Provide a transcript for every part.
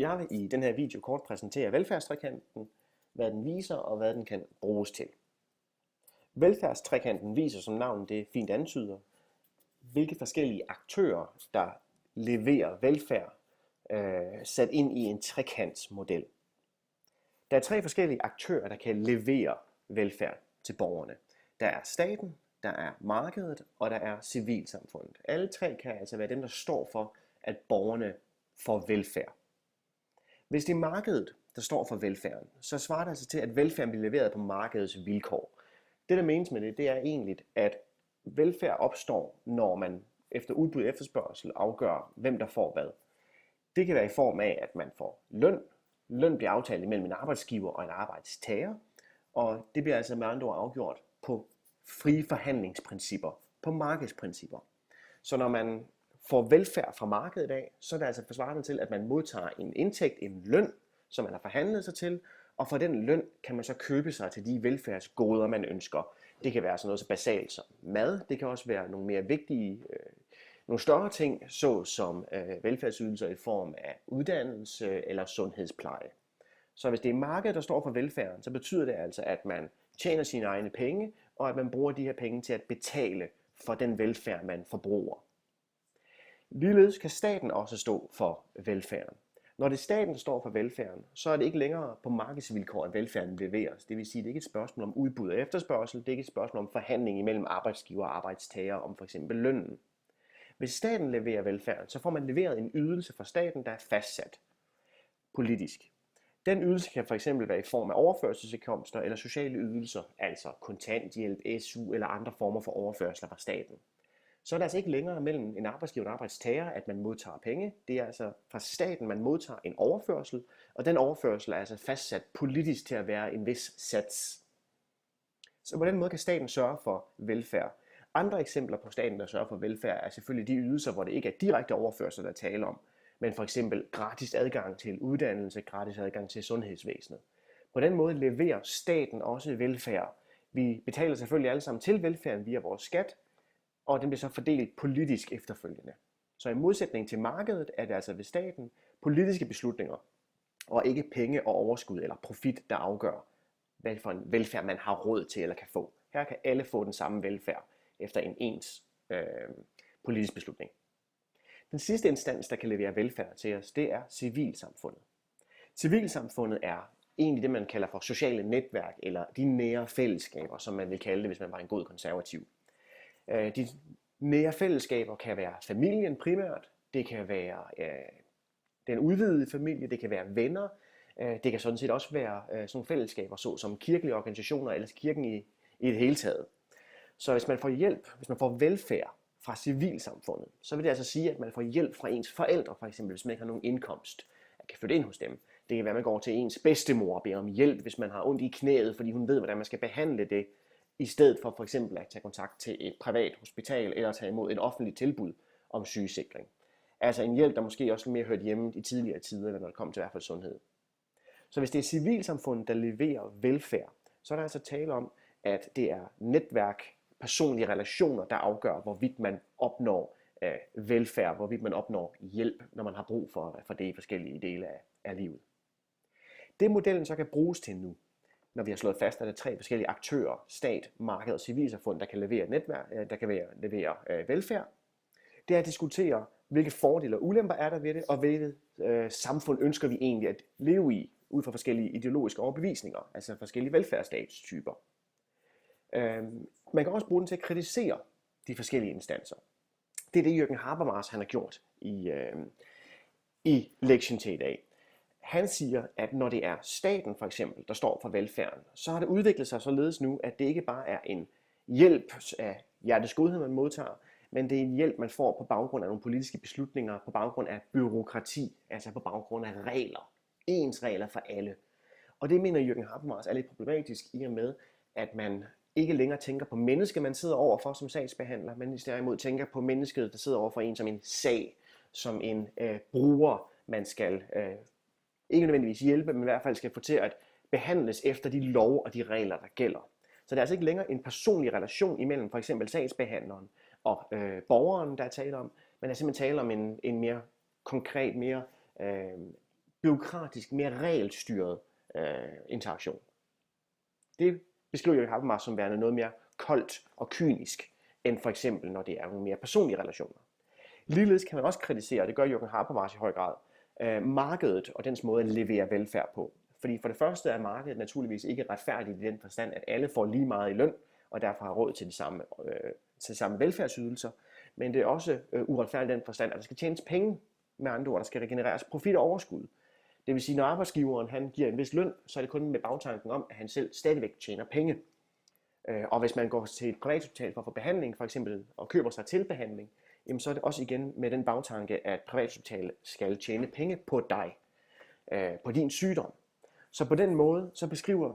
Jeg vil i den her video kort præsentere velfærdstrekanten, hvad den viser og hvad den kan bruges til. Velfærdstrekanten viser, som navnet det fint antyder, hvilke forskellige aktører, der leverer velfærd, sat ind i en trekantsmodel. Der er tre forskellige aktører, der kan levere velfærd til borgerne. Der er staten, der er markedet og der er civilsamfundet. Alle tre kan altså være dem, der står for, at borgerne får velfærd. Hvis det er markedet, der står for velfærden, så svarer det altså til, at velfærden bliver leveret på markedets vilkår. Det, der menes med det er egentlig, at velfærd opstår, når man efter udbud og efterspørgsel afgør, hvem der får hvad. Det kan være i form af, at man får løn. Løn bliver aftalt mellem en arbejdsgiver og en arbejdstager, og det bliver altså med andre ord afgjort på frie forhandlingsprincipper, på markedsprincipper. Så når man får velfærd fra markedet af, så er det altså forsvarende til, at man modtager en indtægt, en løn, som man har forhandlet sig til, og for den løn kan man så købe sig til de velfærdsgoder, man ønsker. Det kan være sådan noget så basalt som mad, det kan også være nogle mere vigtige, nogle større ting, såsom velfærdsydelser i form af uddannelse eller sundhedspleje. Så hvis det er markedet, der står for velfærden, så betyder det altså, at man tjener sine egne penge, og at man bruger de her penge til at betale for den velfærd, man forbruger. Ligeledes kan staten også stå for velfærden. Når det er staten, der står for velfærden, så er det ikke længere på markedsvilkår, at velfærden leveres. Det vil sige, at det ikke er et spørgsmål om udbud og efterspørgsel, det er ikke et spørgsmål om forhandling imellem arbejdsgiver og arbejdstager om f.eks. lønnen. Hvis staten leverer velfærden, så får man leveret en ydelse fra staten, der er fastsat politisk. Den ydelse kan f.eks. være i form af overførselsindkomster eller sociale ydelser, altså kontanthjælp, SU eller andre former for overførsler fra staten. Så er det altså ikke længere mellem en arbejdsgiver og en arbejdstager, at man modtager penge. Det er altså fra staten, man modtager en overførsel, og den overførsel er altså fastsat politisk til at være en vis sats. Så på den måde kan staten sørge for velfærd. Andre eksempler på staten, der sørger for velfærd, er selvfølgelig de ydelser, hvor det ikke er direkte overførsel, der taler om, men for eksempel gratis adgang til uddannelse, gratis adgang til sundhedsvæsenet. På den måde leverer staten også velfærd. Vi betaler selvfølgelig alle sammen til velfærden via vores skat, og den bliver så fordelt politisk efterfølgende. Så i modsætning til markedet er det altså ved staten politiske beslutninger, og ikke penge og overskud eller profit, der afgør, hvad for en velfærd man har råd til eller kan få. Her kan alle få den samme velfærd efter en ens politisk beslutning. Den sidste instans, der kan levere velfærd til os, det er civilsamfundet. Civilsamfundet er egentlig det, man kalder for sociale netværk, eller de nære fællesskaber, som man vil kalde det, hvis man var en god konservativ. De nære fællesskaber kan være familien primært, det kan være den udvidede familie, det kan være venner, det kan sådan set også være sådan nogle fællesskaber, såsom kirkelige organisationer eller kirken i det hele taget. Så hvis man får hjælp, hvis man får velfærd fra civilsamfundet, så vil det altså sige, at man får hjælp fra ens forældre, for eksempel, hvis man ikke har nogen indkomst, at kan flytte ind hos dem. Det kan være, at man går til ens bedstemor og beder om hjælp, hvis man har ondt i knæet, fordi hun ved, hvordan man skal behandle det, i stedet for eksempel at tage kontakt til et privat hospital eller tage imod et offentligt tilbud om sygesikring. Altså en hjælp, der måske også mere hørt hjemme i tidligere tider, når det kommer til i hvert fald sundhed. Så hvis det er civilsamfundet, der leverer velfærd, så er der altså tale om, at det er netværk, personlige relationer, der afgør, hvorvidt man opnår velfærd, hvorvidt man opnår hjælp, når man har brug for det i forskellige dele af livet. Det modellen så kan bruges til nu, når vi har slået fast, at der er tre forskellige aktører, stat, marked og civilsamfund, der kan levere netværk, der kan levere velfærd. Det er at diskutere, hvilke fordele og ulemper er der ved det, og hvilket samfund ønsker vi egentlig at leve i, ud fra forskellige ideologiske overbevisninger, altså forskellige velfærdsstatstyper. Man kan også bruge den til at kritisere de forskellige instanser. Det er det, Jürgen Habermas han har gjort i lektien til i dag. Han siger, at når det er staten for eksempel, der står for velfærden, så har det udviklet sig således nu, at det ikke bare er en hjælp af hjertets godhed, man modtager, men det er en hjælp, man får på baggrund af nogle politiske beslutninger, på baggrund af byråkrati, altså på baggrund af regler. Ens regler for alle. Og det mener Jürgen Habermas er lidt problematisk i og med, at man ikke længere tænker på mennesket, man sidder overfor som sagsbehandler, men derimod tænker på mennesket, der sidder overfor en som en sag, som en bruger, man skal ikke nødvendigvis hjælpe, men i hvert fald skal få til at behandles efter de love og de regler, der gælder. Så det er altså ikke længere en personlig relation imellem for eksempel sagsbehandleren og borgeren, der er tale om, men der er simpelthen tale om en mere konkret, mere bureaukratisk, mere regelstyret interaktion. Det beskriver Jürgen Habermas som værende noget mere koldt og kynisk, end for eksempel når det er nogle mere personlige relationer. Ligeledes kan man også kritisere, og det gør Jürgen Habermas i høj grad, markedet og dens måde at levere velfærd på. Fordi for det første er markedet naturligvis ikke retfærdigt i den forstand, at alle får lige meget i løn, og derfor har råd til de samme velfærdsydelser. Men det er også uretfærdigt i den forstand, at der skal tjenes penge, med andre ord, der skal regenereres profit og overskud. Det vil sige, når arbejdsgiveren han giver en vis løn, så er det kun med bagtanken om, at han selv stadigvæk tjener penge. Og hvis man går til et privathospital for at få behandling, for eksempel, og køber sig til behandling, jamen så er det også igen med den bagtanke, at privathospitalet skal tjene penge på dig, på din sygdom. Så på den måde, så beskriver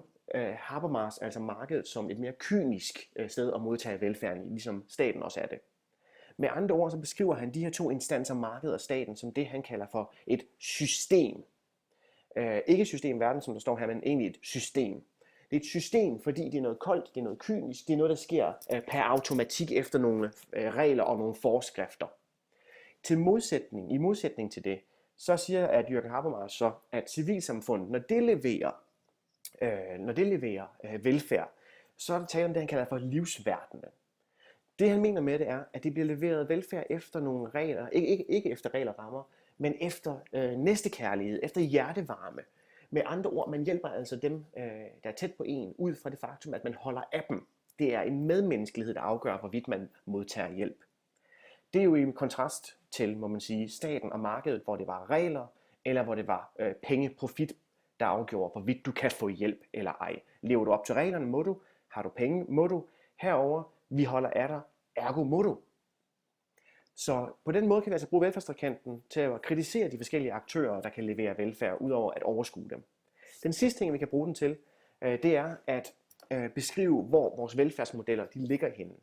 Habermas altså markedet som et mere kynisk sted at modtage velfærden i, ligesom staten også er det. Med andre ord, så beskriver han de her to instanser, markedet og staten, som det han kalder for et system. Ikke systemverden, som der står her, men egentlig et system. Det er et system, fordi det er noget koldt, det er noget kynisk, det er noget, der sker per automatik efter nogle regler og nogle forskrifter. I modsætning til det, så siger at Jürgen Habermas så, at civilsamfundet, når det leverer velfærd, så er der tale om det, han kalder for livsverdenen. Det han mener med det er, at det bliver leveret velfærd efter nogle regler, ikke efter regler og rammer, men efter næstekærlighed, efter hjertevarme. Med andre ord, man hjælper altså dem, der er tæt på en, ud fra det faktum, at man holder af dem. Det er en medmenneskelighed, der afgør, hvorvidt man modtager hjælp. Det er jo i kontrast til, må man sige, staten og markedet, hvor det var regler, eller hvor det var penge, profit, der afgjorde, hvorvidt du kan få hjælp eller ej. Lever du op til reglerne, må du. Har du penge, må du. Herover vi holder af dig, ergo må du. Så på den måde kan vi altså bruge velfærdstrekanten til at kritisere de forskellige aktører, der kan levere velfærd, udover at overskue dem. Den sidste ting, vi kan bruge den til, det er at beskrive, hvor vores velfærdsmodeller de ligger henne.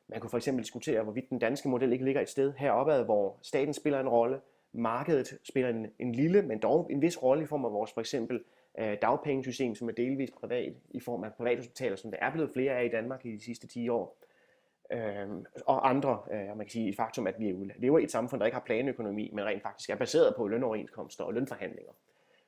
Man kunne for eksempel diskutere, hvorvidt den danske model ikke ligger et sted heropad, hvor staten spiller en rolle, markedet spiller en lille, men dog en vis rolle i form af vores for eksempel dagpengesystem, som er delvist privat, i form af privathospitaler, som der er blevet flere af i Danmark i de sidste 10 år. Og andre, man kan sige et faktum, at vi lever i et samfund, der ikke har planøkonomi, men rent faktisk er baseret på lønoverenskomster og lønforhandlinger.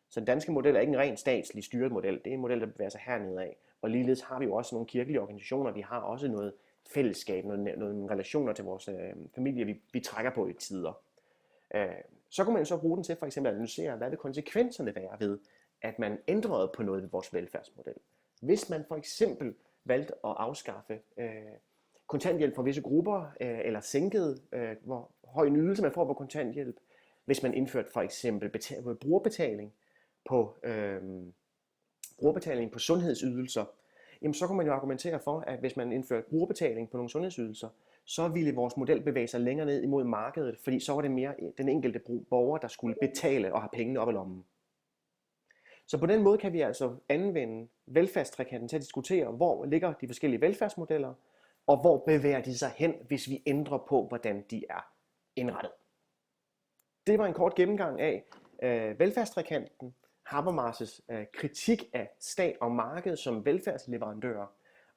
Så den danske model er ikke en ren statslig styret model, det er en model, der bevæger sig hernede af. Og ligeledes har vi jo også nogle kirkelige organisationer, vi har også noget fællesskab, nogle relationer til vores familie, vi trækker på i tider. Så kunne man jo så bruge den til for eksempel at analysere, hvad vil konsekvenserne være ved, at man ændrede på noget ved vores velfærdsmodel. Hvis man for eksempel valgte at afskaffe kontanthjælp for visse grupper, eller sænkede, hvor høj en ydelse man får på kontanthjælp, hvis man indførte for eksempel brugerbetaling på sundhedsydelser, jamen så kunne man jo argumentere for, at hvis man indførte brugerbetaling på nogle sundhedsydelser, så ville vores model bevæge sig længere ned imod markedet, fordi så var det mere den enkelte borger, der skulle betale og have pengene op i lommen. Så på den måde kan vi altså anvende velfærdstrekanten til at diskutere, hvor ligger de forskellige velfærdsmodeller, og hvor bevæger de sig hen, hvis vi ændrer på, hvordan de er indrettet. Det var en kort gennemgang af velfærdstrekanten, Habermas' kritik af stat og marked som velfærdsleverandører,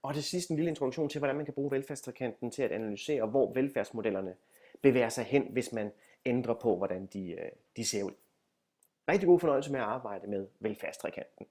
og til sidst en lille introduktion til, hvordan man kan bruge velfærdstrekanten til at analysere, hvor velfærdsmodellerne bevæger sig hen, hvis man ændrer på, hvordan de ser ud. Rigtig god fornøjelse med at arbejde med velfærdstrekanten.